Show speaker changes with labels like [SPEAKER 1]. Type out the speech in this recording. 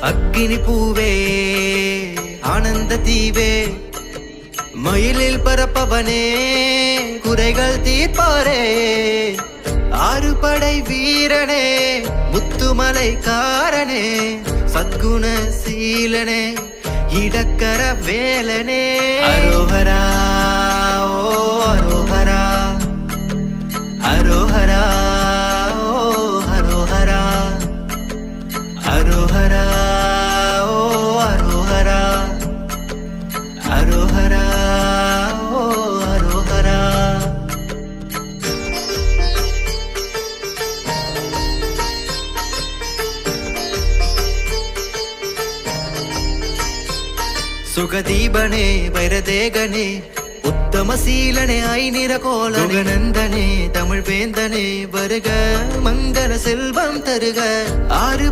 [SPEAKER 1] அக்கினி பூவே ஆனந்த தீவே மயிலில் பரப்பவனே குறைகள் தீர்ப்பாரே ஆறு படை வீரனே முத்துமலை காரனே சத்குண சீலனே இடக்கர வேலனே அரோஹரா ஓ அரோஹரா அரோஹரா ஓ அரோஹரா அரோஹரா ஓ அரோஹரா அரோஹரா ஓ அரோஹரா சுகதீபனே வைரதேகனே உத்தமசீலனே ஐநிற கோலநந்தனே தமிழ் வேந்தனே வருக மங்கள செல்வம் தருக ஆறு